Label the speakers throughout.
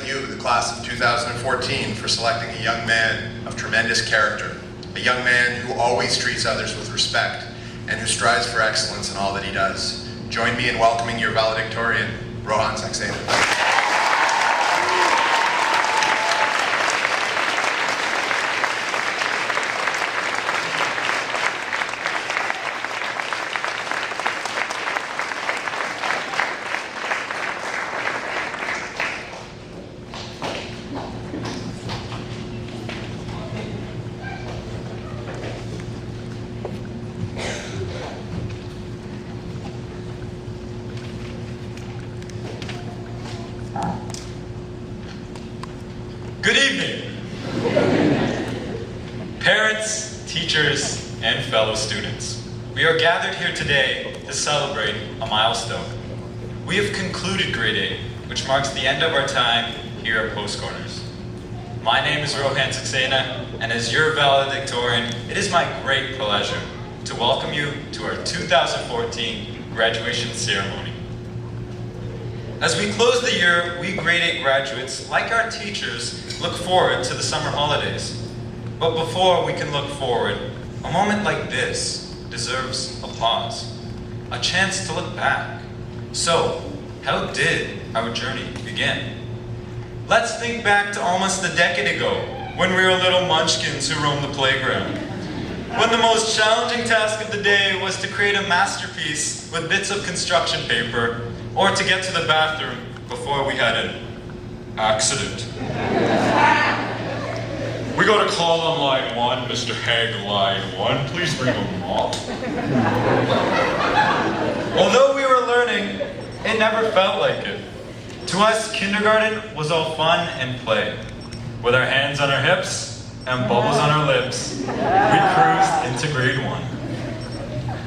Speaker 1: You, the class of 2014, for selecting a young man of tremendous character, a young man who always treats others with respect and who strives for excellence in all that he does. Join me in welcoming your valedictorian, Rohan.
Speaker 2: Good evening, parents, teachers, and fellow students. We are gathered here today to celebrate a milestone. We have concluded grade 8, which marks the end of our time here at Post Corners. My name is Rohan, and as your valedictorian, it is my great pleasure to welcome you to our 2014 graduation ceremony. As we close the year, we grade 8 graduates, like our teachers, look forward to the summer holidays. But before we can look forward, a moment like this deserves a pause, a chance to look back. So, how did our journey begin? Let's think back to almost a decade ago, when we were little munchkins who roamed the playground. When the most challenging task of the day was to create a masterpiece with bits of construction paper, or to get to the bathroom before we had an accident. We got a call on line 1, Mr. Haig, line 1, please bring a mop. Although we were learning, it never felt like it. To us, kindergarten was all fun and play. With our hands on our hips and bubbles on our lips, we cruised into grade 1.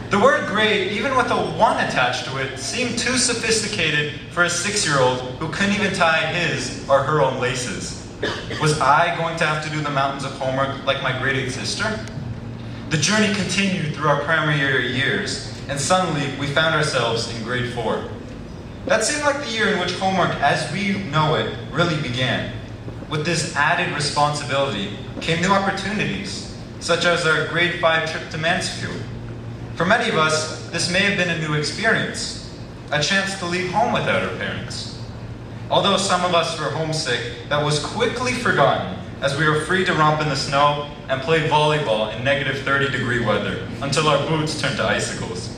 Speaker 2: The word grade, even with a 1 attached to it, seemed too sophisticated for a 6-year-old who couldn't even tie his or her own laces. Was I going to have to do the mountains of homework like my grade 8 sister? The journey continued through our primary years, and suddenly we found ourselves in grade 4. That seemed like the year in which homework, as we know it, really began. With this added responsibility came new opportunities, such as our grade 5 trip to Mansfield. For many of us, this may have been a new experience, a chance to leave home without our parents. Although some of us were homesick, that was quickly forgotten as we were free to romp in the snow and play volleyball in negative 30-degree weather until our boots turned to icicles.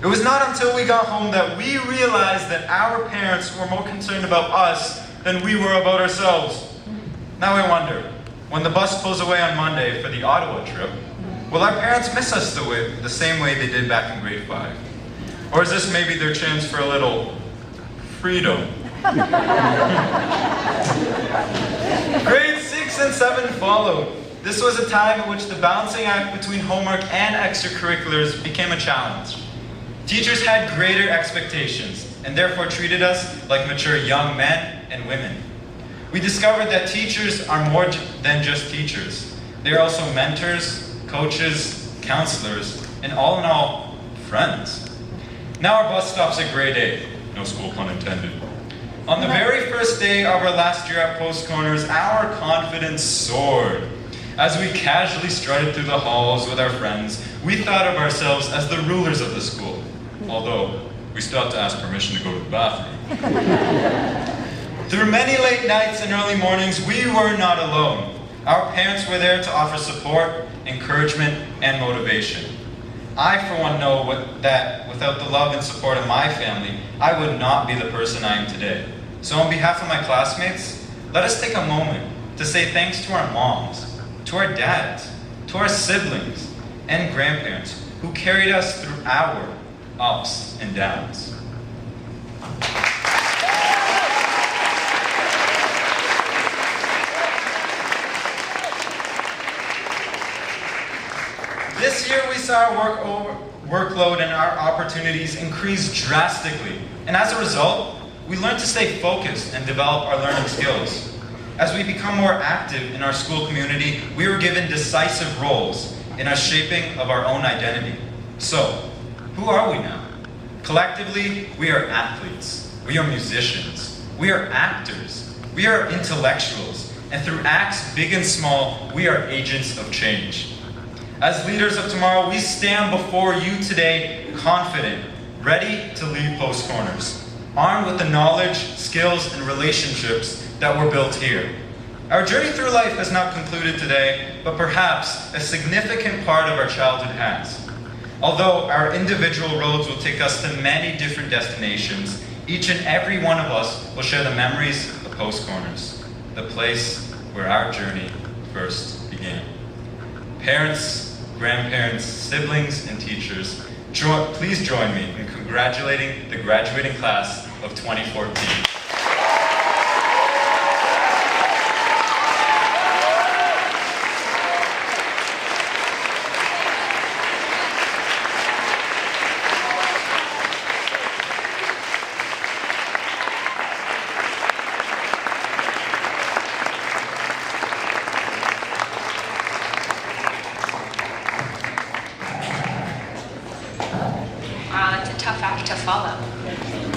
Speaker 2: It was not until we got home that we realized that our parents were more concerned about us than we were about ourselves. Now I wonder, when the bus pulls away on Monday for the Ottawa trip, will our parents miss us the same way they did back in grade 5? Or is this maybe their chance for a little freedom? Grades 6 and 7 followed. This was a time in which the balancing act between homework and extracurriculars became a challenge. Teachers had greater expectations and therefore treated us like mature young men and women. We discovered that teachers are more than just teachers. They are also mentors, coaches, counselors, and all in all, friends. Now our bus stops at grade 8. No school pun intended. On the very first day of our last year at Post Corners, our confidence soared. As we casually strutted through the halls with our friends, we thought of ourselves as the rulers of the school. Although, we still had to ask permission to go to the bathroom. Through many late nights and early mornings, we were not alone. Our parents were there to offer support, encouragement, and motivation. I, for one, know that without the love and support of my family, I would not be the person I am today. So on behalf of my classmates, let us take a moment to say thanks to our moms, to our dads, to our siblings, and grandparents who carried us through our ups and downs. This year we saw our workload and our opportunities increase drastically. And as a result, we learned to stay focused and develop our learning skills. As we become more active in our school community, we were given decisive roles in our shaping of our own identity. So, who are we now? Collectively, we are athletes, we are musicians, we are actors, We are intellectuals, and through acts big and small, we are agents of change. As leaders of tomorrow, we stand before you today confident, ready to lead Post Corners, armed with the knowledge, skills, and relationships that were built here. Our journey through life has not concluded today, but perhaps a significant part of our childhood has. Although our individual roads will take us to many different destinations, each and every one of us will share the memories of Post Corners, the place where our journey first began. Parents, grandparents, siblings, and teachers, please join me in congratulating the graduating class of 2014.
Speaker 3: It's a tough act to follow.